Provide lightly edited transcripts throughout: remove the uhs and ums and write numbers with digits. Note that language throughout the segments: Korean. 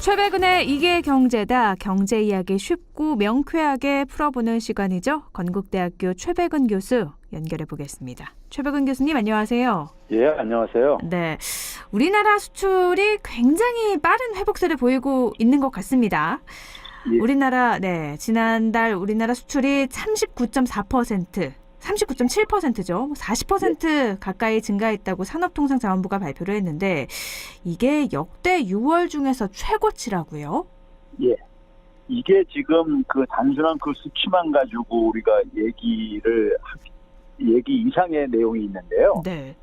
최백은의 이게 경제다. 경제 이야기 쉽고 명쾌하게 풀어보는 시간이죠. 건국대학교 최백은 교수 연결해 보겠습니다. 최백은 교수님 안녕하세요. 예, 안녕하세요. 네, 우리나라 수출이 굉장히 빠른 회복세를 보이고 있는 것 같습니다. 예. 우리나라 지난달 우리나라 수출이 39.4%, 39.7%죠. 40% 가까이 증가했다고 산업통상자원부가 발표를 했는데 이게 역대 6월 중에서 최고치라고요? 예. 이게 지금 그 단순한 그 수치만 가지고 우리가 얘기 이상의 내용이 있는데요. 네.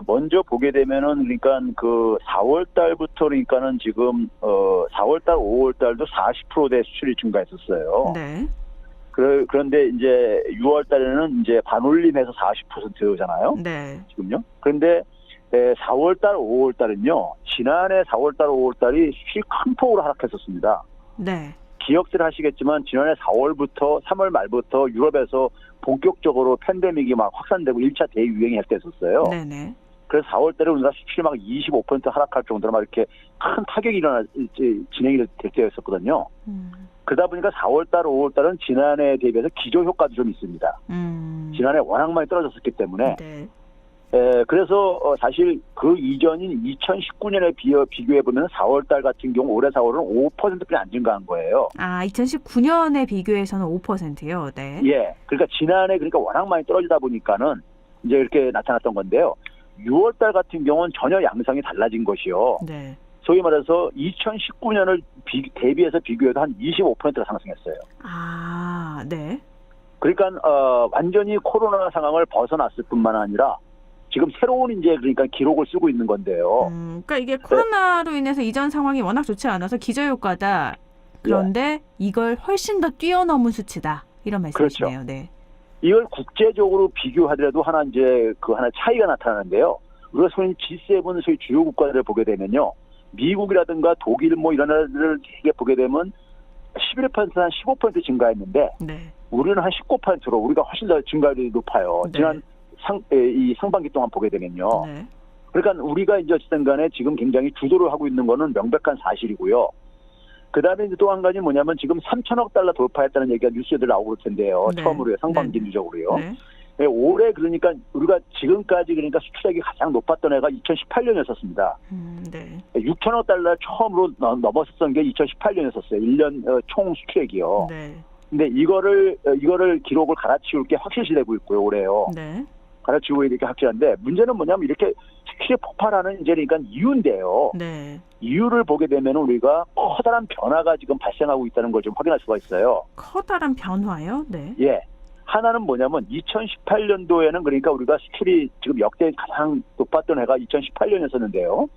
먼저 보게 되면은 그러니까 그 4월 달부터 그러니까는 지금 4월 달, 5월 달도 40%대 수출이 증가했었어요. 네. 그런데 이제 6월 달에는 이제 반올림해서 40%잖아요. 네. 지금요. 그런데 4월 달, 5월 달은요. 지난해 4월 달, 5월 달이 수출이 큰 폭으로 하락했었습니다. 네. 기억들 하시겠지만 지난해 4월부터 3월 말부터 유럽에서 본격적으로 팬데믹이 막 확산되고 1차 대유행이 할 때였었어요. 네네. 그래서 4월 달에 우리나라 수출이 막 25% 하락할 정도로 막 이렇게 큰 타격이 진행이 될 때였었거든요. 그러다 보니까 4월 달, 5월 달은 지난해 대비해서 기저효과도 좀 있습니다. 지난해 워낙 많이 떨어졌었기 때문에. 네. 그래서 사실 그 이전인 2019년에 비교해보면 4월 달 같은 경우 올해 4월은 5%뿐이 안 증가한 거예요. 아, 2019년에 비교해서는 5%요. 네. 예. 그러니까 지난해 그러니까 워낙 많이 떨어지다 보니까는 이제 이렇게 나타났던 건데요. 6월 달 같은 경우는 전혀 양상이 달라진 것이요. 네. 소위 말해서 2019년을 대비해서 비교해도 한 25%가 상승했어요. 아, 네. 그러니까 완전히 코로나 상황을 벗어났을 뿐만 아니라 지금 새로운 이제 그러니까 기록을 쓰고 있는 건데요. 그러니까 이게 코로나로 인해서 이전 상황이 워낙 좋지 않아서 기저효과다. 그런데 이걸 훨씬 더 뛰어넘은 수치다. 이런 말씀이시네요. 그렇죠. 네. 이걸 국제적으로 비교하더라도 하나 이제 그 하나 차이가 나타나는데요. 우리가 소위 G7 소위 주요 국가들을 보게 되면요. 미국이라든가 독일 뭐 이런 나라들을 보게 되면 11%, 한 15% 증가했는데 네. 우리는 한 19%로 우리가 훨씬 더 증가율이 높아요. 네. 지난 이 상반기 동안 보게 되면요. 네. 그러니까 우리가 이제 어쨌든 간에 지금 굉장히 주도를 하고 있는 거는 명백한 사실이고요. 그 다음에 이제 또 한 가지 뭐냐면 지금 3천억 달러 돌파했다는 얘기가 뉴스에들 나오고 그럴 텐데요. 네. 처음으로요. 상반기 네. 누적으로요. 네. 네, 올해 그러니까 우리가 지금까지 그러니까 수출액이 가장 높았던 해가 2018년이었습니다. 네. 6천억 달러 처음으로 넘었었던 게 2018년이었어요. 1년 총 수출액이요. 네. 근데 이거를 기록을 갈아치울 게 확실시되고 있고요. 올해요. 네. 갈아치우고 이렇게 확실한데 문제는 뭐냐면 이렇게 수출이 폭발하는 이제 그러니까 이유인데요. 네. 이유를 이유를 보게 되면 우리가 커다란 변화가 지금 발생하고 있다는 걸 좀 확인할 수가 있어요. 커다란 변화요? 네. 예. 하나는 뭐냐면 2018년도에는 그러니까 우리가 수출이 지금 역대 가장 높았던 해가 2018년이었는데요.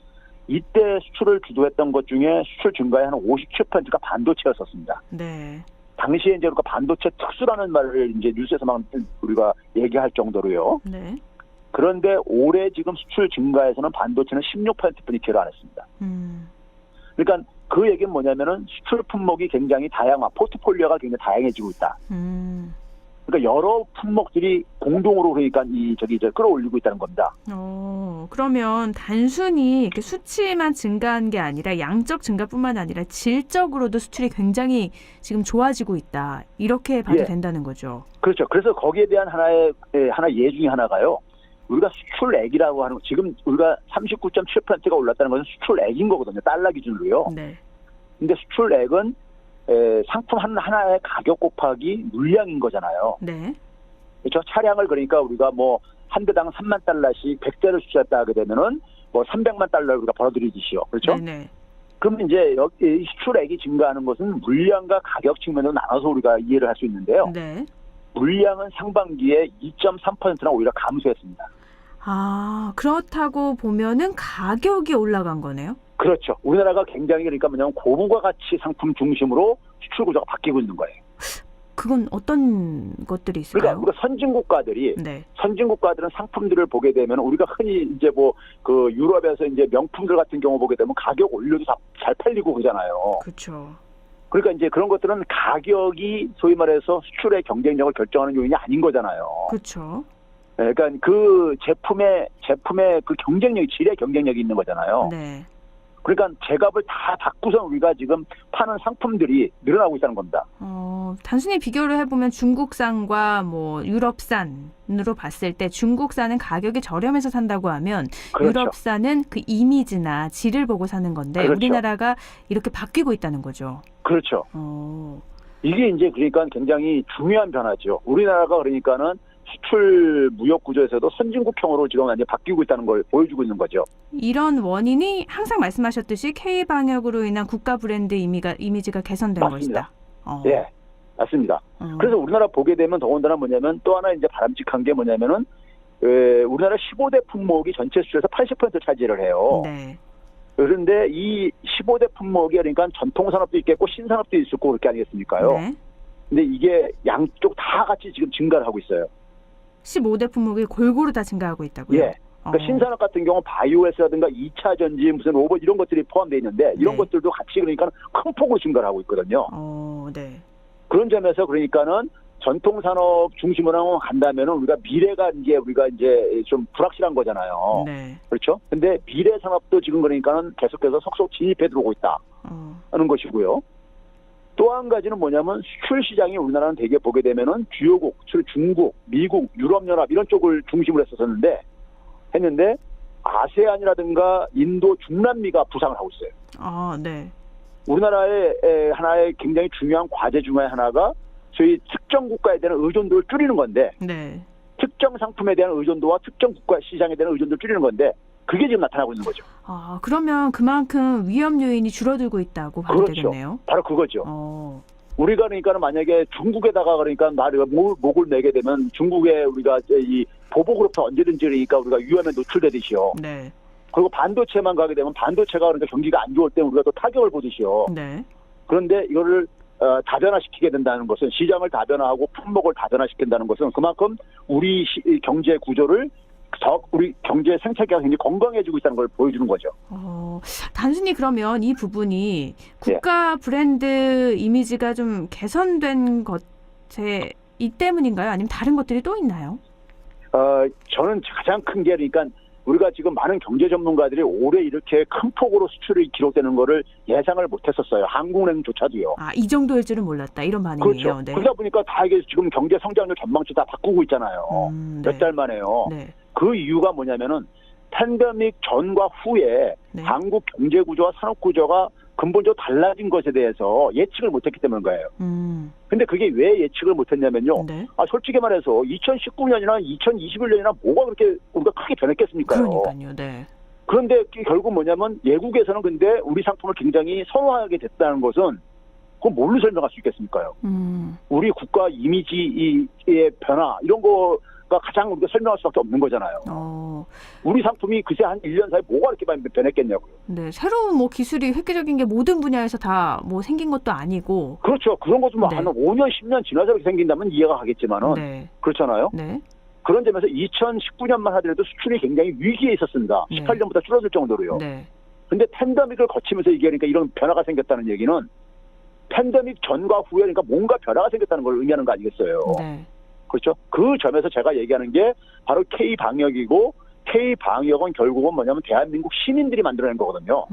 이때 수출을 주도했던 것 중에 수출 증가의 한 57%가 반도체였었습니다. 네. 당시에 이제 우리가 반도체 특수라는 말을 이제 뉴스에서만 우리가 얘기할 정도로요. 네. 그런데 올해 지금 수출 증가에서는 반도체는 16%뿐이 기여를 안 했습니다. 그러니까 그 얘기는 뭐냐면은 수출 품목이 굉장히 포트폴리오가 굉장히 다양해지고 있다. 그러니까 여러 품목들이 공동으로 그러니까 끌어올리고 있다는 겁니다. 그러면 단순히 이렇게 수치만 증가한 게 아니라 양적 증가뿐만 아니라 질적으로도 수출이 굉장히 지금 좋아지고 있다. 이렇게 봐도 예. 된다는 거죠. 그렇죠. 그래서 거기에 대한 하나의 예 중에 하나가요. 우리가 수출액이라고 하는 지금 우리가 39.7%가 올랐다는 것은 수출액인 거거든요. 달러 기준으로요. 네. 근데 수출액은 상품 하나의 가격 곱하기 물량인 거잖아요. 네. 그렇죠. 차량을 그러니까 우리가 뭐 한 대당 3만 달러씩 100대를 수출했다 하게 되면은 뭐 300만 달러를 우리가 벌어들이듯이요. 그렇죠? 네네. 그럼 이제 여기 수출액이 증가하는 것은 물량과 가격 측면으로 나눠서 우리가 이해를 할 수 있는데요. 네. 물량은 상반기에 2.3%나 오히려 감소했습니다. 아, 그렇다고 보면은 가격이 올라간 거네요? 그렇죠. 우리나라가 굉장히 그러니까 뭐냐면 고부가 가치 상품 중심으로 수출 구조가 바뀌고 있는 거예요. 그건 어떤 것들이 있을까요? 그러니까 우리가 선진국가들이 네. 선진국가들은 상품들을 보게 되면 우리가 흔히 이제 뭐 그 유럽에서 이제 명품들 같은 경우 보게 되면 가격 올려도 잘 팔리고 그러잖아요. 그렇죠. 그러니까 이제 그런 것들은 가격이 소위 말해서 수출의 경쟁력을 결정하는 요인이 아닌 거잖아요. 그렇죠. 그러니까 그 제품의 그 경쟁력이 질의 경쟁력이 있는 거잖아요. 네. 그러니까 제값을 다 받고서 우리가 지금 파는 상품들이 늘어나고 있다는 겁니다. 단순히 비교를 해보면 중국산과 뭐 유럽산으로 봤을 때 중국산은 가격이 저렴해서 산다고 하면 그렇죠. 유럽산은 그 이미지나 질을 보고 사는 건데 그렇죠. 우리나라가 이렇게 바뀌고 있다는 거죠. 그렇죠. 이게 이제 그러니까 굉장히 중요한 변화죠. 우리나라가 그러니까는 수출 무역 구조에서도 선진국형으로 지금 완전히 바뀌고 있다는 걸 보여주고 있는 거죠. 이런 원인이 항상 말씀하셨듯이 K 방역으로 인한 국가 브랜드 이미지가 개선된 맞습니다. 것이다. 예, 맞습니다. 그래서 우리나라 보게 되면 더군다나 뭐냐면 또 하나 이제 바람직한 게 뭐냐면은 우리나라 15대 품목이 전체 수출에서 80% 차지를 해요. 네. 그런데 이 15대 품목이 그러니까 전통 산업도 있겠고 신산업도 있을 거고 그렇게 아니겠습니까요? 네. 근데 이게 양쪽 다 같이 지금 증가를 하고 있어요. 15대 품목이 골고루 다 증가하고 있다고요? 예. 그러니까 신산업 같은 경우 바이오에스라든가 2차 전지 무슨 로봇 이런 것들이 포함되어 있는데 이런 네. 것들도 같이 그러니까 큰 폭으로 증가를 하고 있거든요. 네. 그런 점에서 그러니까는 전통 산업 중심으로 간다면은 우리가 미래가 이제 좀 불확실한 거잖아요. 네. 그렇죠? 근데 미래 산업도 지금 그러니까는 계속해서 속속 진입해 들어오고 있다 하는 것이고요. 또 한 가지는 뭐냐면 수출 시장이 우리나라는 대개 보게 되면은 주요국, 중국, 미국, 유럽연합 이런 쪽을 중심으로 했는데 아세안이라든가 인도, 중남미가 부상을 하고 있어요. 네. 우리나라의 하나의 굉장히 중요한 과제 중에 하나가 저희 특정 국가에 대한 의존도를 줄이는 건데 네. 특정 상품에 대한 의존도와 특정 국가 시장에 대한 의존도를 줄이는 건데 그게 지금 나타나고 있는 거죠. 그러면 그만큼 위험 요인이 줄어들고 있다고 봐도 그렇죠. 되겠네요. 바로 그거죠. 우리가 그러니까 만약에 중국에다가 그러니까 목을 내게 되면 중국에 우리가 이 보복으로부터 언제든지 그러니까 우리가 위험에 노출되듯이요. 네. 그리고 반도체만 가게 되면 반도체가 그러니까 경기가 안 좋을 때 우리가 또 타격을 보듯이요. 네. 그런데 이거를 다변화시키게 된다는 것은 시장을 다변화하고 품목을 다변화시킨다는 것은 그만큼 우리 경제 구조를 우리 경제 생태계가 굉장히 건강해지고 있다는 걸 보여주는 거죠. 단순히 그러면 이 부분이 국가 브랜드 이미지가 좀 개선된 것에 이 때문인가요? 아니면 다른 것들이 또 있나요? 저는 가장 큰 게 그러니까 우리가 지금 많은 경제 전문가들이 올해 이렇게 큰 폭으로 수출이 기록되는 거를 예상을 못했었어요. 한국은행조차도요. 이 정도일 줄은 몰랐다. 이런 반응이에요. 그렇죠. 네. 그러다 보니까 다 이게 지금 경제 성장률 전망치 다 바꾸고 있잖아요. 네. 몇 달 만에요. 네. 그 이유가 뭐냐면은 팬데믹 전과 후에 네. 한국 경제 구조와 산업 구조가 근본적으로 달라진 것에 대해서 예측을 못했기 때문인 거예요. 근데 그게 왜 예측을 못했냐면요. 네. 솔직히 말해서 2019년이나 2021년이나 뭐가 그렇게 우리가 크게 변했겠습니까요? 그러니까요. 네. 그런데 결국 뭐냐면 외국에서는 근데 우리 상품을 굉장히 선호하게 됐다는 것은 그건 뭘로 설명할 수 있겠습니까요? 우리 국가 이미지의 변화 이런 거가 가장 우리가 설명할 수밖에 없는 거잖아요. 우리 상품이 그새 한 1년 사이에 뭐가 이렇게 많이 변했겠냐고요. 네, 새로운 기술이 획기적인 게 모든 분야에서 다 생긴 것도 아니고. 그렇죠. 그런 것도 네. 한 5년, 10년 지나서 이렇게 생긴다면 이해가 가겠지만은 네. 그렇잖아요. 네. 그런 점에서 2019년만 하더라도 수출이 굉장히 위기에 있었습니다. 네. 18년보다 줄어들 정도로요. 네. 근데 팬데믹을 거치면서 이게 그러니까 이런 변화가 생겼다는 얘기는 팬데믹 전과 후에 그러니까 뭔가 변화가 생겼다는 걸 의미하는 거 아니겠어요. 네. 그렇죠. 그 점에서 제가 얘기하는 게 바로 K-방역이고 K-방역은 결국은 뭐냐면 대한민국 시민들이 만들어낸 거거든요.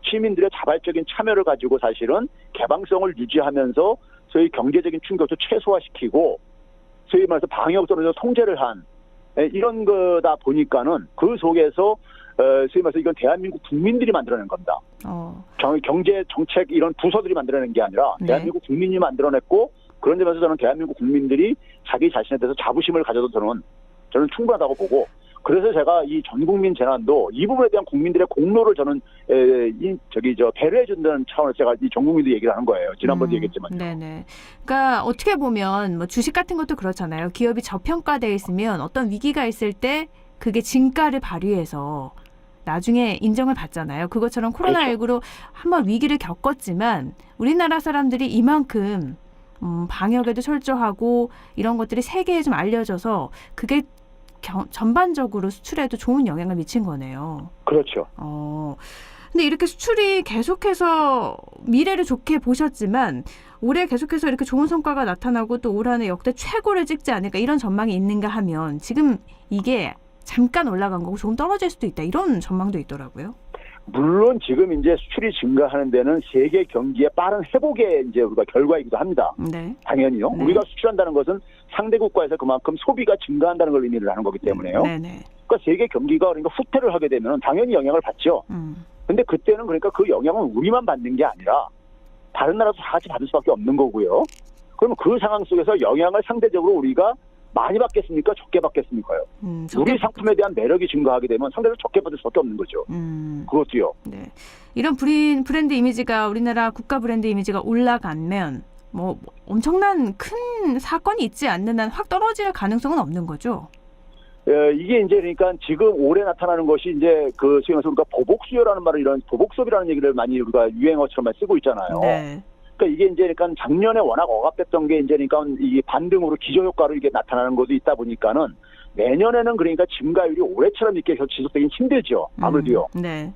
시민들의 자발적인 참여를 가지고 사실은 개방성을 유지하면서 소위 경제적인 충격도 최소화시키고 소위 말해서 방역적으로 통제를 한 이런 거다 보니까는 그 속에서 소위 말해서 이건 대한민국 국민들이 만들어낸 겁니다. 경제 정책 이런 부서들이 만들어낸 게 아니라 네. 대한민국 국민이 만들어냈고 그런 점에서 저는 대한민국 국민들이 자기 자신에 대해서 자부심을 가져도 저는 충분하다고 보고 그래서 제가 이 전국민 재난도 이 부분에 대한 국민들의 공로를 저는 배려해 준다는 차원에서 제가 이 전국민도 얘기를 하는 거예요. 지난번도 얘기했지만요. 네네. 그러니까 어떻게 보면 주식 같은 것도 그렇잖아요. 기업이 저평가돼 있으면 어떤 위기가 있을 때 그게 진가를 발휘해서 나중에 인정을 받잖아요. 그것처럼 코로나19로 한번 위기를 겪었지만 우리나라 사람들이 이만큼 방역에도 철저하고 이런 것들이 세계에 좀 알려져서 그게 전반적으로 수출에도 좋은 영향을 미친 거네요. 그렇죠. 근데 이렇게 수출이 계속해서 미래를 좋게 보셨지만 올해 계속해서 이렇게 좋은 성과가 나타나고 또 올 한해 역대 최고를 찍지 않을까 이런 전망이 있는가 하면 지금 이게 잠깐 올라간 거고 조금 떨어질 수도 있다 이런 전망도 있더라고요. 물론 지금 이제 수출이 증가하는 데는 세계 경기의 빠른 회복의 이제 우리가 결과이기도 합니다. 네. 당연히요. 네. 우리가 수출한다는 것은 상대 국가에서 그만큼 소비가 증가한다는 걸 의미를 하는 거기 때문에요. 네, 네. 그러니까 세계 경기가 그러니까 후퇴를 하게 되면 당연히 영향을 받죠. 근데 그때는 그러니까 그 영향은 우리만 받는 게 아니라 다른 나라도 다 같이 받을 수밖에 없는 거고요. 그러면 그 상황 속에서 영향을 상대적으로 우리가 많이 받겠습니까? 적게 받겠습니까요? 우리 상품에 대한 매력이 증가하게 되면 상대적으로 적게 받을 수밖에 없는 거죠. 그것도요. 네. 이런 브랜드 이미지가 우리나라 국가 브랜드 이미지가 올라가면 뭐 엄청난 큰 사건이 있지 않는 한 확 떨어질 가능성은 없는 거죠. 이게 이제 그러니까 지금 올해 나타나는 것이 이제 그 소위 말해서 우리가 보복 수요라는 말을 이런 보복 소비라는 얘기를 많이 우리가 유행어처럼 쓰고 있잖아요. 네. 그러니까 이게 이제 그러니까 작년에 워낙 억압됐던 게 이제 그러니까 이 반등으로 기저효과로 이게 나타나는 것도 있다 보니까는 내년에는 그러니까 증가율이 올해처럼 이렇게 지속되긴 힘들죠. 아무래도요. 네.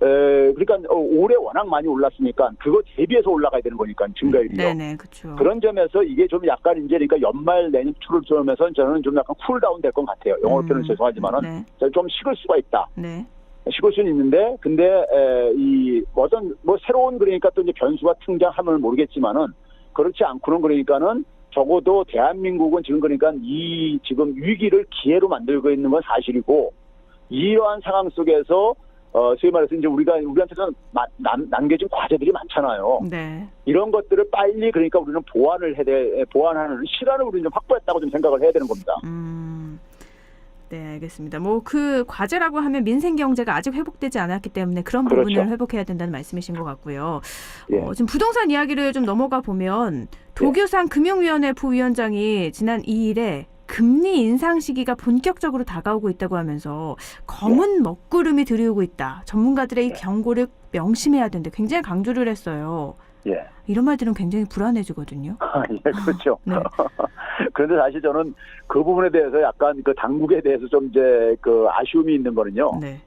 그러니까 올해 워낙 많이 올랐으니까 그거 대비해서 올라가야 되는 거니까 증가율이요. 네네, 그렇죠. 그런 점에서 이게 좀 약간 이제 그러니까 연말 내년 초를 보면서 저는 좀 약간 쿨다운 될 것 같아요. 영어 표현은 죄송하지만은 네. 좀 식을 수가 있다. 네. 식을 수는 있는데 근데 이 어떤 뭐 새로운 그러니까 또 이제 변수가 등장하면 모르겠지만은 그렇지 않고는 그러니까는 적어도 대한민국은 지금 그러니까 이 지금 위기를 기회로 만들고 있는 건 사실이고 이러한 상황 속에서 소위 말해서 이제 우리한테는 남겨진 과제들이 많잖아요. 네. 이런 것들을 빨리 그러니까 우리는 보완하는 시간을 우리는 좀 확보했다고 좀 생각을 해야 되는 겁니다. 네, 알겠습니다. 뭐 그 과제라고 하면 민생 경제가 아직 회복되지 않았기 때문에 그런 그렇죠. 부분을 회복해야 된다는 말씀이신 것 같고요. 예. 지금 부동산 이야기를 좀 넘어가 보면 도교상 금융위원회 부위원장이 지난 2일에 금리 인상 시기가 본격적으로 다가오고 있다고 하면서 검은 먹구름이 들이오고 있다. 전문가들의 이 경고를 명심해야 된다. 굉장히 강조를 했어요. 예. 이런 말들은 굉장히 불안해지거든요. 예, 그렇죠. 네. 그런데 사실 저는 그 부분에 대해서 약간 그 당국에 대해서 좀 이제 그 아쉬움이 있는 거는요. 네.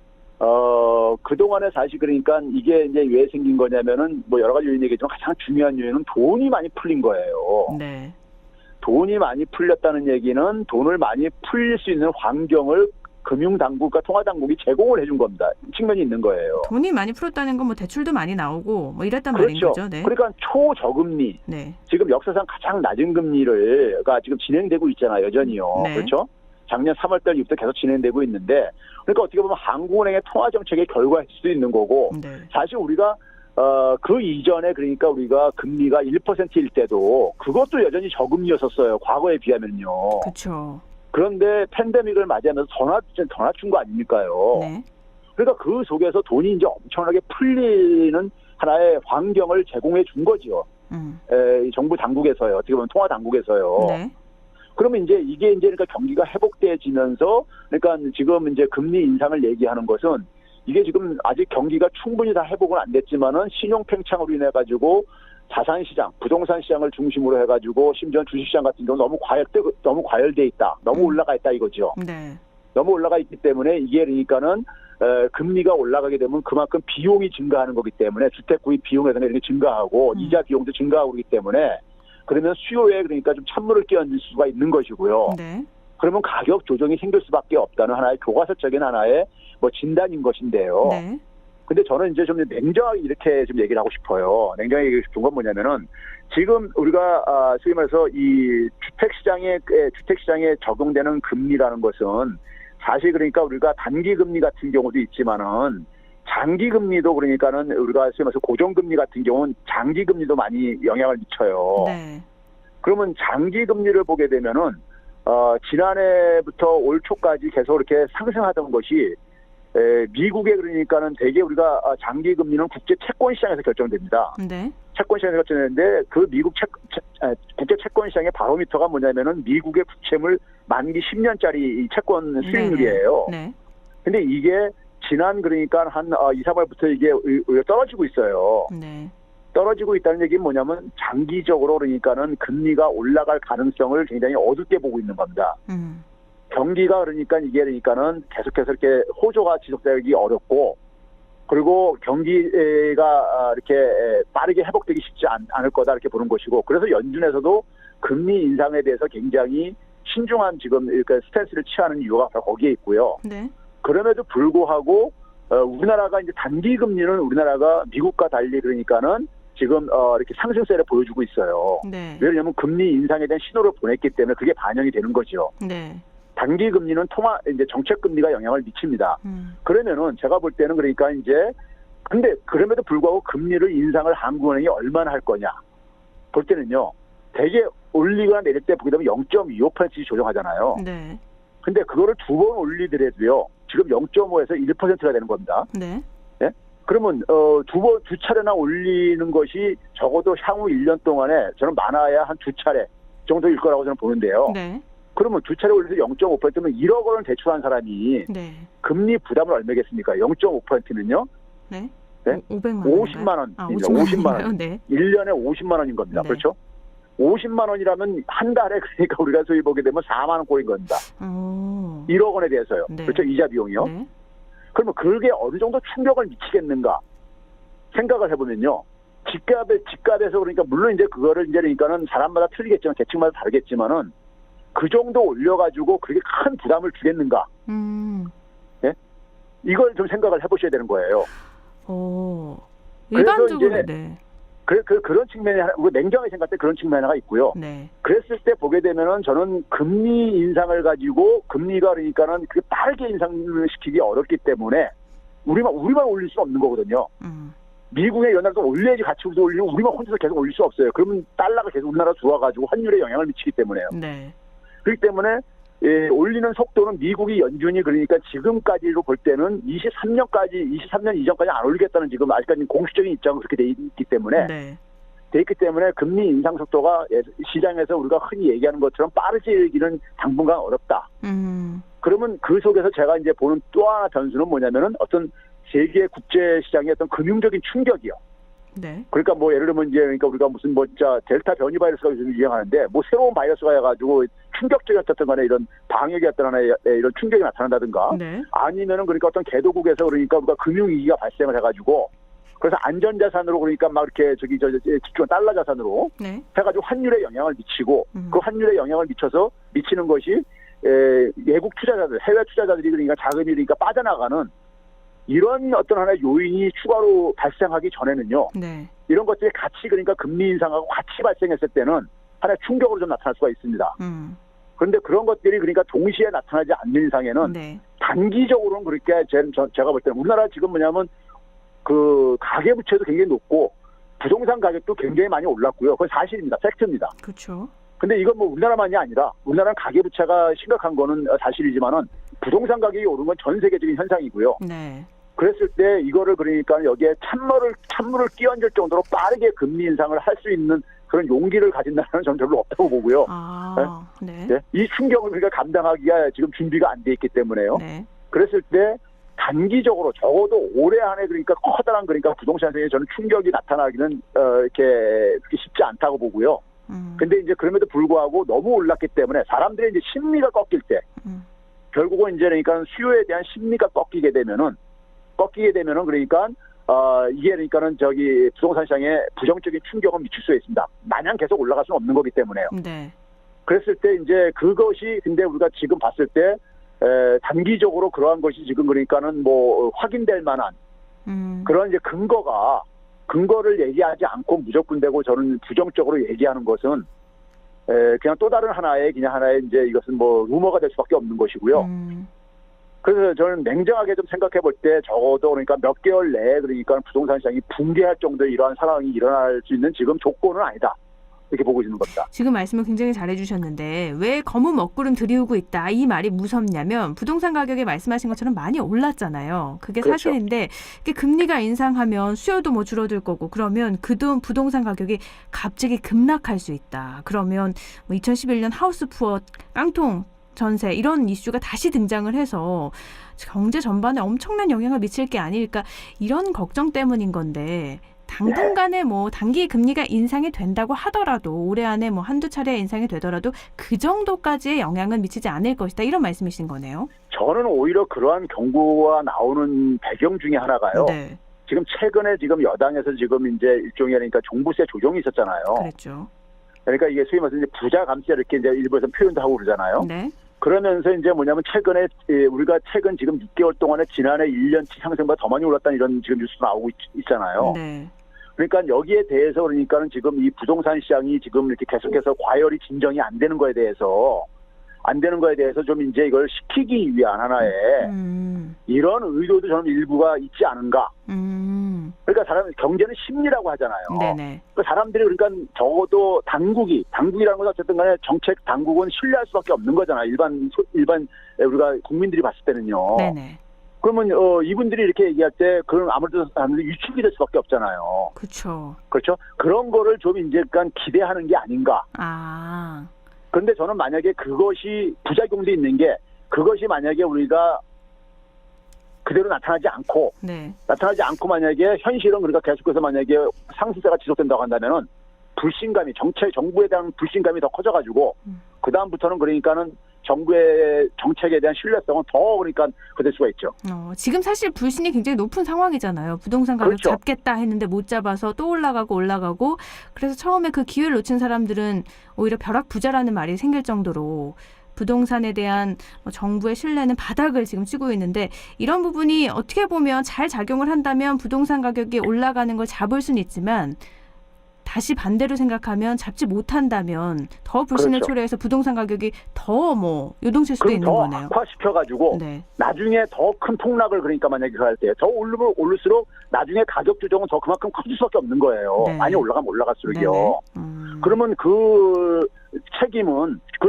그동안에 사실 그러니까 이게 이제 왜 생긴 거냐면은 뭐 여러 가지 요인이 얘기지만 가장 중요한 요인은 돈이 많이 풀린 거예요. 네. 돈이 많이 풀렸다는 얘기는 돈을 많이 풀릴 수 있는 환경을 금융당국과 통화당국이 제공을 해준 겁니다. 측면이 있는 거예요. 돈이 많이 풀었다는 건 뭐 대출도 많이 나오고 뭐 이랬단 그렇죠. 말인 거죠. 네. 그러니까 초저금리, 네. 지금 역사상 가장 낮은 금리가 지금 진행되고 있잖아요. 여전히요. 네. 그렇죠? 작년 3월달 이후부터 계속 진행되고 있는데 그러니까 어떻게 보면 한국은행의 통화정책의 결과일 수도 있는 거고 네. 사실 우리가 그 이전에 그러니까 우리가 금리가 1%일 때도 그것도 여전히 저금리였었어요. 과거에 비하면요. 그렇죠. 그런데 팬데믹을 맞이하면서 더 낮춘 거 아닙니까요? 네. 그러니까 그 속에서 돈이 이제 엄청나게 풀리는 하나의 환경을 제공해 준 거죠. 정부 당국에서요. 어떻게 보면 통화 당국에서요. 네. 그러면 이제 이게 이제 그러니까 경기가 회복돼지면서 그러니까 지금 이제 금리 인상을 얘기하는 것은 이게 지금 아직 경기가 충분히 다 회복은 안 됐지만은 신용 팽창으로 인해 가지고 자산 시장, 부동산 시장을 중심으로 해가지고 심지어 주식 시장 같은 경우 너무 과열돼 있다, 너무 올라가 있다 이거죠. 네. 너무 올라가 있기 때문에 이게 그러니까는 금리가 올라가게 되면 그만큼 비용이 증가하는 거기 때문에 주택 구입 비용에서 이렇게 증가하고 이자 비용도 증가하고 그렇기 때문에 그러면 수요에 그러니까 좀 찬물을 끼얹을 수가 있는 것이고요. 네. 그러면 가격 조정이 생길 수밖에 없다는 하나의 교과서적인 하나의 뭐 진단인 것인데요. 네. 근데 저는 이제 좀 냉정하게 이렇게 좀 얘기를 하고 싶어요. 냉정하게 얘기하고 싶은 건 뭐냐면은 지금 우리가 소위 말해서 이 주택 시장에 적용되는 금리라는 것은 사실 그러니까 우리가 단기 금리 같은 경우도 있지만은 장기 금리도 그러니까는 우리가 소위 말해서 고정금리 같은 경우는 장기 금리도 많이 영향을 미쳐요. 네. 그러면 장기 금리를 보게 되면은 지난해부터 올 초까지 계속 이렇게 상승하던 것이 미국에 그러니까는 대개 우리가 장기 금리는 국제 채권 시장에서 결정됩니다. 네. 채권 시장에서 결정되는데 그 미국 국제 채권 시장의 바로미터가 뭐냐면은 미국의 국채물 만기 10년짜리 채권 수익률이에요. 네. 근데 이게 지난 그러니까 한 2, 3월부터 이게 떨어지고 있어요. 네. 떨어지고 있다는 얘기는 뭐냐면 장기적으로 그러니까는 금리가 올라갈 가능성을 굉장히 어둡게 보고 있는 겁니다. 경기가 그러니까는 계속해서 이렇게 호조가 지속되기 어렵고 그리고 경기가 이렇게 빠르게 회복되기 쉽지 않을 거다 이렇게 보는 것이고 그래서 연준에서도 금리 인상에 대해서 굉장히 신중한 지금 이렇게 스탠스를 취하는 이유가 바로 거기에 있고요. 네. 그럼에도 불구하고 우리나라가 이제 단기 금리는 우리나라가 미국과 달리 그러니까는 지금 이렇게 상승세를 보여주고 있어요. 네. 왜냐하면 금리 인상에 대한 신호를 보냈기 때문에 그게 반영이 되는 거죠. 네. 단기 금리는 이제 정책 금리가 영향을 미칩니다. 그러면은 제가 볼 때는 그러니까 이제 근데 그럼에도 불구하고 금리를 인상을 한국은행이 얼마나 할 거냐 볼 때는요. 되게 올리거나 내릴 때 보게 되면 0.25%씩 조정하잖아요. 네. 근데 그거를 2번 올리더라도요. 지금 0.5에서 1%가 되는 겁니다. 네. 예? 그러면 두 차례나 올리는 것이 적어도 향후 1년 동안에 저는 많아야 한 2차례 정도일 거라고 저는 보는데요. 네. 그러면 2차례 올려서 0.5%면 1억 원을 대출한 사람이 네. 금리 부담을 얼마겠습니까? 0.5%는요? 네. 네? 500만 50만 원. 아, 50만 원. 네. 1년에 50만 원인 겁니다. 네. 그렇죠? 50만 원이라면 한 달에 그러니까 우리가 소위 보게 되면 4만 원 꼴인 겁니다. 1억 원에 대해서요. 네. 그렇죠? 이자 비용이요. 네. 그러면 그게 어느 정도 충격을 미치겠는가 생각을 해보면요. 집값에서 그러니까 물론 이제 그거를 이제 그러니까는 사람마다 틀리겠지만 계층마다 다르겠지만은 그 정도 올려가지고 그렇게 큰 부담을 주겠는가? 예? 이걸 좀 생각을 해보셔야 되는 거예요. 일반적으로 이제 네. 그런 측면이 냉정하게 생각할 때 그런 측면이 하나 있고요. 네. 그랬을 때 보게 되면은 저는 금리 인상을 가지고 금리가 그러니까는 그게 빠르게 인상을 시키기 어렵기 때문에 우리만 올릴 수 없는 거거든요. 미국의 연합도 올려야지 같이 올리고 우리만 혼자서 계속 올릴 수 없어요. 그러면 달러가 계속 우리나라 들어와가지고 환율에 영향을 미치기 때문에요. 네. 그렇기 때문에 올리는 속도는 미국이 연준이 그러니까 지금까지로 볼 때는 23년 이전까지 안 올리겠다는 지금 아직까지 공식적인 입장은 그렇게 돼 있기 때문에 네. 돼 있기 때문에 금리 인상 속도가 시장에서 우리가 흔히 얘기하는 것처럼 빠르지기는 당분간 어렵다. 그러면 그 속에서 제가 이제 보는 또 하나 변수는 뭐냐면은 어떤 세계 국제 시장의 어떤 금융적인 충격이요. 네. 그러니까 뭐 예를 들면 이제 그러니까 우리가 무슨 델타 변이 바이러스가 요즘 유행하는데 뭐 새로운 바이러스가 해가지고 충격적이었던 간에 이런 방역이 어떤 하나의 이런 충격이 나타난다든가 네. 아니면은 그러니까 어떤 개도국에서 그러니까 우리가 금융위기가 발생을 해가지고 그래서 안전자산으로 그러니까 막 이렇게 집중한 달러 자산으로 네. 해가지고 환율에 영향을 미치고 그 환율에 영향을 미치는 것이 외국 투자자들, 해외 투자자들이 그러니까 자금이 그러니까 빠져나가는 이런 어떤 하나의 요인이 추가로 발생하기 전에는요. 네. 이런 것들이 같이 그러니까 금리 인상하고 같이 발생했을 때는 하나의 충격으로 좀 나타날 수가 있습니다. 그런데 그런 것들이 그러니까 동시에 나타나지 않는 이상에는 네. 단기적으로는 그렇게 제가 볼 때는 우리나라 지금 뭐냐면 그 가계부채도 굉장히 높고 부동산 가격도 굉장히 많이 올랐고요. 그건 사실입니다. 팩트입니다. 그렇죠. 근데 이건 뭐 우리나라만이 아니라 우리나라는 가계부채가 심각한 거는 사실이지만은 부동산 가격이 오른 건 전 세계적인 현상이고요. 네. 그랬을 때 이거를 그러니까 여기에 찬물을 끼얹을 정도로 빠르게 금리 인상을 할 수 있는 그런 용기를 가진 나라는 저는 별로 없다고 보고요. 네. 네? 이 충격을 우리가 감당하기가 지금 준비가 안 돼 있기 때문에요. 네. 그랬을 때 단기적으로 적어도 올해 안에 그러니까 커다란 그러니까 부동산 시장에 저는 충격이 나타나기는 그렇게 쉽지 않다고 보고요. 근데 이제 그럼에도 불구하고 너무 올랐기 때문에 사람들의 이제 심리가 꺾일 때 결국은 이제 그러니까 수요에 대한 심리가 꺾이게 되면은 그러니까 이게 그러니까는 부동산 시장에 부정적인 충격을 미칠 수 있습니다. 마냥 계속 올라갈 수는 없는 거기 때문에요. 네. 그랬을 때 이제 그것이 근데 우리가 지금 봤을 때 단기적으로 그러한 것이 지금 그러니까는 뭐 확인될 만한 그런 이제 근거를 얘기하지 않고 무조건 되고 저는 부정적으로 얘기하는 것은 그냥 또 다른 하나의 이제 이것은 뭐 루머가 될 수밖에 없는 것이고요. 그래서 저는 냉정하게 좀 생각해 볼 때 적어도 그러니까 몇 개월 내에 그러니까 부동산 시장이 붕괴할 정도의 이러한 상황이 일어날 수 있는 지금 조건은 아니다. 이렇게 보고 있는 겁니다. 지금 말씀을 굉장히 잘해주셨는데 왜 검은 먹구름 들이우고 있다 이 말이 무섭냐면 부동산 가격이 말씀하신 것처럼 많이 올랐잖아요. 그게 그렇죠. 사실인데 금리가 인상하면 수요도 뭐 줄어들 거고 그러면 그돈 부동산 가격이 갑자기 급락할 수 있다. 그러면 뭐 2011년 하우스 푸어 깡통 전세 이런 이슈가 다시 등장을 해서 경제 전반에 엄청난 영향을 미칠 게 아닐까 이런 걱정 때문인 건데 당분간에 뭐 단기 금리가 인상이 된다고 하더라도 올해 안에 뭐 한두 차례 인상이 되더라도 그 정도까지의 영향은 미치지 않을 것이다 이런 말씀이신 거네요. 저는 오히려 그러한 경고가 나오는 배경 중에 하나가요. 네. 지금 최근에 지금 여당에서 지금 이제 일종의 그러니까 종부세 조정이 있었잖아요. 그렇죠. 그러니까 이게 소위 말해서 이제 부자 감세 이렇게 이제 일부에서 표현도 하고 그러잖아요. 네. 그러면서 이제 뭐냐면 최근에 우리가 최근 지금 6개월 동안에 지난해 1년치 상승보다 더 많이 올랐다는 이런 지금 뉴스도 나오고 있잖아요. 네. 그러니까 여기에 대해서 그러니까는 지금 이 부동산 시장이 지금 이렇게 계속해서 과열이 진정이 안 되는 거에 대해서 좀 이제 이걸 시키기 위한 하나의 이런 의도도 저는 일부가 있지 않은가. 그러니까 경제는 심리라고 하잖아요. 네네. 그 사람들이 그러니까 적어도 당국이라는 건 어쨌든 간에 정책 당국은 신뢰할 수밖에 없는 거잖아요. 일반 우리가 국민들이 봤을 때는요. 네네. 그러면 이분들이 이렇게 얘기할 때 그런 아무래도 사람들이 위축이 될 수밖에 없잖아요. 그렇죠. 그렇죠. 그런 거를 좀 이제 약간 기대하는 게 아닌가. 아. 그런데 저는 만약에 그것이 부작용도 있는 게 그것이 만약에 우리가 그대로 나타나지 않고 만약에 현실은 그러니까 계속해서 만약에 상승세가 지속된다고 한다면은 불신감이 정부에 대한 불신감이 더 커져가지고 그 다음부터는 그러니까는 정부의 정책에 대한 신뢰성은 더 그러니까 그될 수가 있죠. 지금 사실 불신이 굉장히 높은 상황이잖아요. 부동산 가격 그렇죠. 잡겠다 했는데 못 잡아서 또 올라가고 그래서 처음에 그 기회를 놓친 사람들은 오히려 벼락부자라는 말이 생길 정도로 부동산에 대한 정부의 신뢰는 바닥을 지금 치고 있는데 이런 부분이 어떻게 보면 잘 작용을 한다면 부동산 가격이 올라가는 걸 잡을 수는 있지만 다시 반대로 생각하면 잡지 못한다면 더 불신을 그렇죠. 초래해서 부동산 가격이 더 요동칠 수도 있는 더 거네요. 악화시켜가지고 나중에 더 큰 폭락을 그러니까 만약에 할 때 더 오르면 올릴수록 나중에 가격 조정은 더 그만큼 커질 수밖에 없는 거예요. 많이 올라가면 올라갈수록요. 그러면 그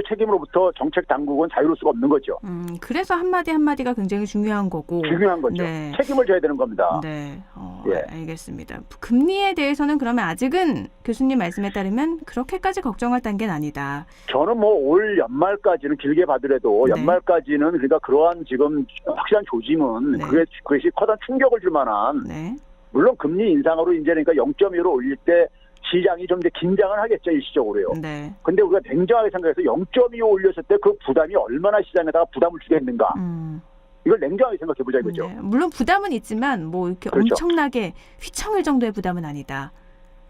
책임으로부터 정책 당국은 자유로울 수가 없는 거죠. 그래서 한마디가 굉장히 중요한 거고. 중요한 거죠. 네. 책임을 져야 되는 겁니다. 네. 알겠습니다. 금리에 대해서는 그러면 아직은 교수님 말씀에 따르면 그렇게까지 걱정할 단계는 아니다. 저는 올 연말까지는 길게 봐더라도 연말까지는 그러니까 그러한 지금 확실한 조짐은 그것이 커다란 충격을 줄 만한 물론 금리 인상으로 이제 그러니까 0.25로 올릴 때 시장이 좀 이제 긴장을 하겠죠, 일시적으로요. 근데 우리가 냉정하게 생각해서 0.25 올렸을 때 그 부담이 얼마나 시장에다가 부담을 주겠는가. 이걸 냉정하게 생각해 보자 이거죠. 물론 부담은 있지만 이렇게 그렇죠. 엄청나게 휘청일 정도의 부담은 아니다.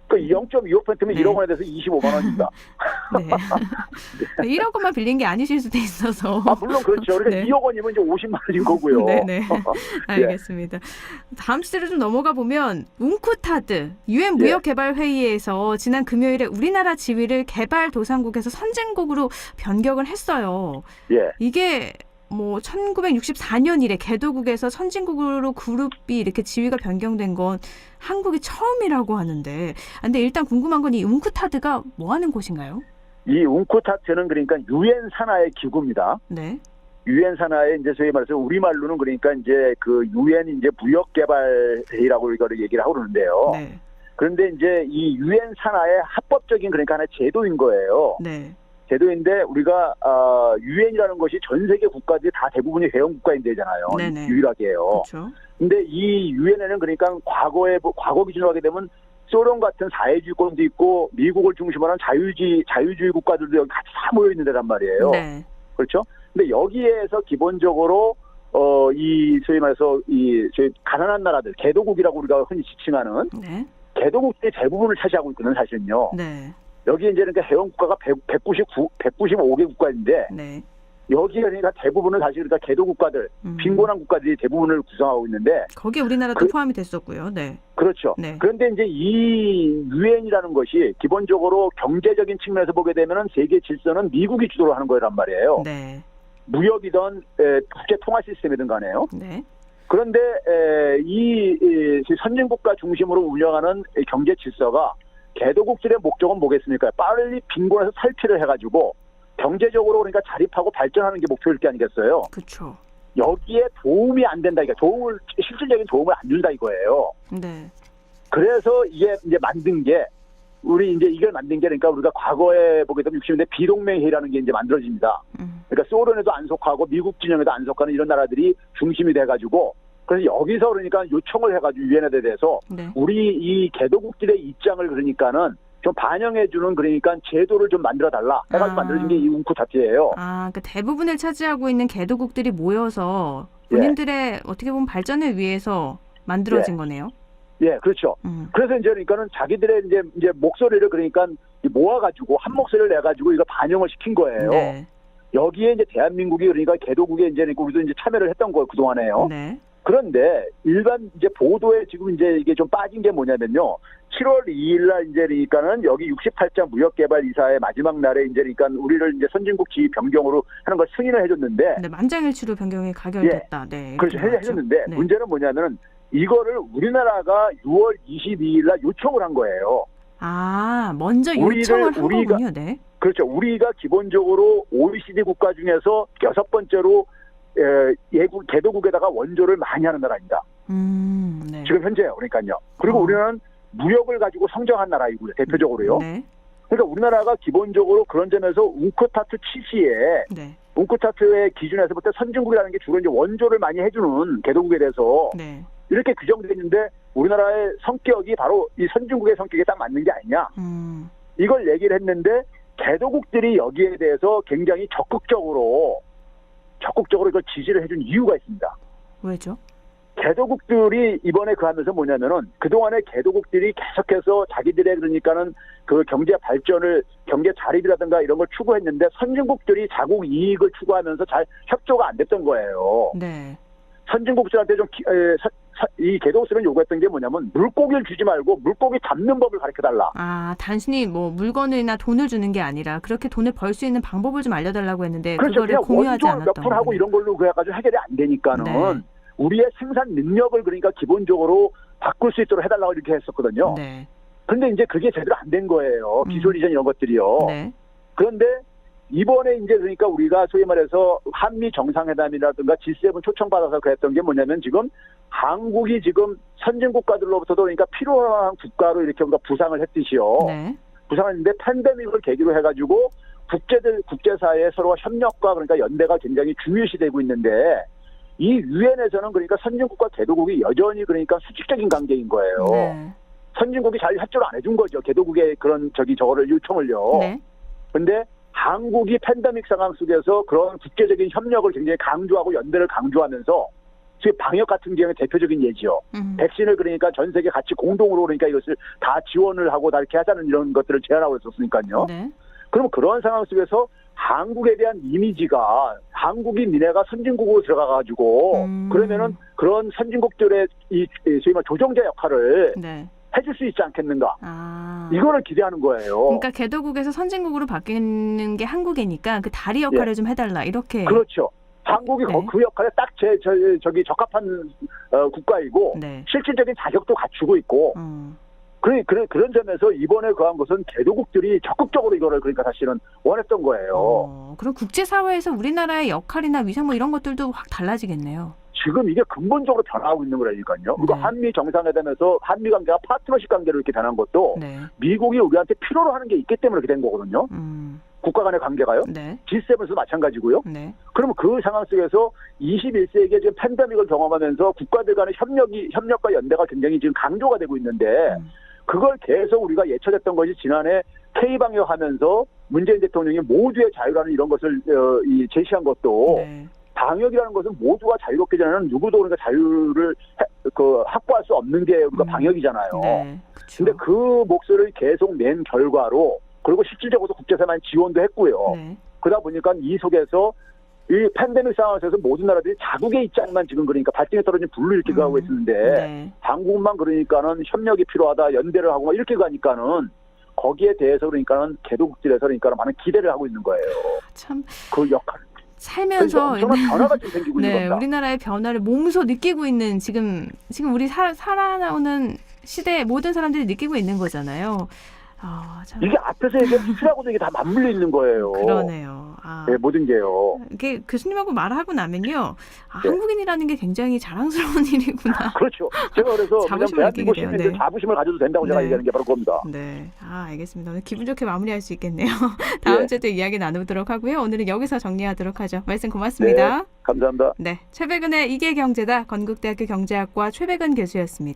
그 0.25%면 1억 원에 대해서 25만 원입니다. 네. 1억 원만 빌린 게 아니실 수도 있어서. 물론 그렇죠. 그러니까 2억 원이면 이제 50만 원인 거고요. 네네. 알겠습니다. 다음 주제로 좀 넘어가 보면 웅쿠타드 유엔 무역개발회의에서 지난 금요일에 우리나라 지위를 개발도상국에서 선진국으로 변경을 했어요. 이게 1964년 이래 개도국에서 선진국으로 그룹이 이렇게 지위가 변경된 건 한국이 처음이라고 하는데, 근데 일단 궁금한 건 이 웅쿠타드가 뭐 하는 곳인가요? 이 웅쿠타드는 그러니까 유엔 산하의 기구입니다. 유엔 산하의 이제 소위 말해서 우리말로는 그러니까 이제 그 유엔 이제 무역개발회의라고 이거를 얘기를 하고 그러는데요. 그런데 이제 이 유엔 산하의 합법적인 그러니까 하나의 제도인 거예요. 제도인데 우리가 유엔이라는 것이 전 세계 국가들이 다 대부분이 회원 국가인데잖아요. 유일하게요. 근데 이 유엔에는 그러니까 과거 기준으로 하게 되면 소련 같은 사회주의권도 있고 미국을 중심으로 한 자유주의 국가들도 여기 같이 다 모여 있는 데란 말이에요. 그렇죠? 근데 여기에서 기본적으로 이 소위 말해서 저희 가난한 나라들 개도국이라고 우리가 흔히 지칭하는 개도국들이 대부분을 차지하고 있거든요, 사실은요. 여기 이제 그러니까 회원 국가가 195개 국가인데 여기에 그러니까 대부분은 사실 그러니까 개도 국가들, 빈곤한 국가들이 대부분을 구성하고 있는데 거기에 우리나라도 포함이 됐었고요. 그렇죠. 그런데 이제 이 유엔이라는 것이 기본적으로 경제적인 측면에서 보게 되면은 세계 질서는 미국이 주도를 하는 거란 말이에요. 무역이든 국제 통화 시스템이든 간에요. 그런데 이 선진국가 중심으로 운영하는 경제 질서가 개도국들의 목적은 뭐겠습니까? 빨리 빈곤에서 탈피를 해가지고 경제적으로 그러니까 자립하고 발전하는 게 목표일 게 아니겠어요? 그렇죠. 여기에 도움이 안 된다, 이게 실질적인 도움을 안 준다 이거예요. 그래서 이게 이제 만든 게 이걸 만든 게 그러니까 우리가 과거에 보게 되면 60년대 비동맹회의라는 게 이제 만들어집니다. 그러니까 소련에도 안 속하고 미국 진영에도 안 속하는 이런 나라들이 중심이 돼가지고. 그래서 여기서 그러니까 요청을 해가지고 유엔에 대해서 우리 이 개도국들의 입장을 그러니까는 좀 반영해주는 그러니까 제도를 좀 만들어달라 해가지고 만들어진 게 이 웅쿠타드예요. 그러니까 대부분을 차지하고 있는 개도국들이 모여서 본인들의 어떻게 보면 발전을 위해서 만들어진 거네요. 그렇죠. 그래서 이제 그러니까는 자기들의 이제 목소리를 그러니까 모아가지고 한 목소리를 내가지고 이거 반영을 시킨 거예요. 여기에 이제 대한민국이 그러니까 개도국에 이제 우리도 이제 참여를 했던 거예요 그동안에요. 네. 그런데 일반 이제 보도에 지금 이제 이게 좀 빠진 게 뭐냐면요. 7월 2일 날 이제 그러니까는 여기 68자 무역개발 이사의 마지막 날에 이제 그러니까 우리를 이제 선진국 지위 변경으로 하는 걸 승인을 해줬는데. 네, 만장일치로 변경이 가결됐다. 예, 네. 그렇죠. 해줬는데 네. 문제는 뭐냐면은 이거를 우리나라가 6월 22일 날 요청을 한 거예요. 아, 먼저 요청을 한 거군요. 네. 그렇죠. 우리가 기본적으로 OECD 국가 중에서 6번째로 개도국에다가 원조를 많이 하는 나라입니다. 네. 지금 현재요. 그러니까요. 그리고 우리는 무역을 가지고 성장한 나라이고요. 대표적으로요. 네. 그러니까 우리나라가 기본적으로 그런 점에서 웅크타트 취지에 네. 웅크타트의 기준에서 볼 때 선진국이라는 게 주로 이제 원조를 많이 해주는 개도국에 대해서 네. 이렇게 규정되어 있는데 우리나라의 성격이 바로 이 선진국의 성격에 딱 맞는 게 아니냐. 이걸 얘기를 했는데 개도국들이 여기에 대해서 굉장히 적극적으로 이걸 지지를 해준 이유가 있습니다. 왜죠? 개도국들이 이번에 그 하면서 뭐냐면은 그동안에 개도국들이 계속해서 자기들의 그러니까는 그 경제 발전을 경제 자립이라든가 이런 걸 추구했는데 선진국들이 자국 이익을 추구하면서 잘 협조가 안 됐던 거예요. 네. 선진국들한테 좀 이 개도국들은 요구했던 게 뭐냐면 물고기를 주지 말고 물고기 잡는 법을 가르쳐달라. 아, 단순히 뭐 물건이나 돈을 주는 게 아니라 그렇게 돈을 벌 수 있는 방법을 좀 알려달라고 했는데 그렇죠. 그거를 공유하지 원조 않았던 몇 푼 하고 이런 걸로 그래가지고 해결이 안 되니까는 네. 우리의 생산 능력을 그러니까 기본적으로 바꿀 수 있도록 해달라고 이렇게 했었거든요. 네. 근데 이제 그게 제대로 안 된 거예요. 기술 이전 이런 것들이요. 네. 그런데 이번에 이제 그러니까 우리가 소위 말해서 한미 정상회담이라든가 G7 초청받아서 그랬던 게 뭐냐면 지금 한국이 지금 선진 국가들로부터도 그러니까 필요한 국가로 이렇게 우리가 부상을 했듯이요. 네. 부상을 했는데 팬데믹을 계기로 해가지고 국제사회의 서로가 협력과 그러니까 연대가 굉장히 중요시되고 있는데 이 유엔에서는 그러니까 선진국과 개도국이 여전히 그러니까 수직적인 관계인 거예요. 네. 선진국이 잘 협조를 안 해준 거죠. 개도국의 그런 저거를 요청을요. 네. 근데 한국이 팬데믹 상황 속에서 그런 국제적인 협력을 굉장히 강조하고 연대를 강조하면서 지금 방역 같은 경우에 대표적인 예지요. 백신을 그러니까 전 세계 같이 공동으로 그러니까 이것을 다 지원을 하고 다 이렇게 하자는 이런 것들을 제안하고 있었으니까요. 네. 그럼 그런 상황 속에서 한국에 대한 이미지가 한국이 니네가 선진국으로 들어가가지고 그러면은 그런 선진국들의 이 소위 말 조정자 역할을 네. 해줄 수 있지 않겠는가? 아. 이거를 기대하는 거예요. 그러니까 개도국에서 선진국으로 바뀌는 게 한국이니까 그 다리 역할을 좀 해달라 이렇게. 그렇죠. 한국이 네. 그 역할에 딱 저기 적합한 국가이고 네. 실질적인 자격도 갖추고 있고 그런 점에서 이번에 그한 것은 개도국들이 적극적으로 이거를 그러니까 사실은 원했던 거예요. 그럼 국제사회에서 우리나라의 역할이나 위상 뭐 이런 것들도 확 달라지겠네요. 지금 이게 근본적으로 변화하고 있는 거라니까요. 그리고 네. 한미 정상회담에서 한미 관계가 파트너십 관계로 이렇게 변한 것도 네. 미국이 우리한테 필요로 하는 게 있기 때문에 그렇게 된 거거든요. 국가 간의 관계가요. 네. G7에서도 마찬가지고요. 네. 그러면 그 상황 속에서 21세기에 지금 팬데믹을 경험하면서 국가들 간의 협력과 연대가 굉장히 지금 강조가 되고 있는데 그걸 계속 우리가 예쳐졌던 것이 지난해 K방역하면서 문재인 대통령이 모두의 자유라는 이런 것을 제시한 것도 네. 방역이라는 것은 모두가 자유롭게 지내는 누구도 그러니까 자유를 확보할 수 없는 게 우리가 방역이잖아요. 네. 근데 그 목소리를 계속 낸 결과로 그리고 실질적으로 국제사회만 지원도 했고요. 네. 그러다 보니까 이 속에서 이 팬데믹 상황에서 모든 나라들이 자국의 입장만 지금 그러니까 발등에 떨어진 불로 이렇게 가고 있는데 네. 한국만 그러니까는 협력이 필요하다 연대를 하고 막 이렇게 가니까는 거기에 대해서 그러니까는 개도국들에서 그러니까는 많은 기대를 하고 있는 거예요. 참 그 역할. 살면서 엄청난 변화가 좀 생기고 있는 네, 겁니다. 우리나라의 변화를 몸소 느끼고 있는 지금 우리 살아나오는 시대에 모든 사람들이 느끼고 있는 거잖아요. 참. 이게 앞에서 얘기한 수치라고도 이게 다 맞물려 있는 거예요. 그러네요. 네, 모든 게요. 이게 교수님하고 말하고 나면요. 네. 한국인이라는 게 굉장히 자랑스러운 일이구나. 그렇죠. 제가 그래서 그냥 대한민국 시민들 네. 자부심을 가져도 된다고 제가 얘기하는 게 바로 그겁니다. 네. 알겠습니다. 오늘 기분 좋게 마무리할 수 있겠네요. 다음 주에 또 이야기 나누도록 하고요. 오늘은 여기서 정리하도록 하죠. 말씀 고맙습니다. 네, 감사합니다. 네. 최백은의 이게 경제다. 건국대학교 경제학과 최백은 교수였습니다.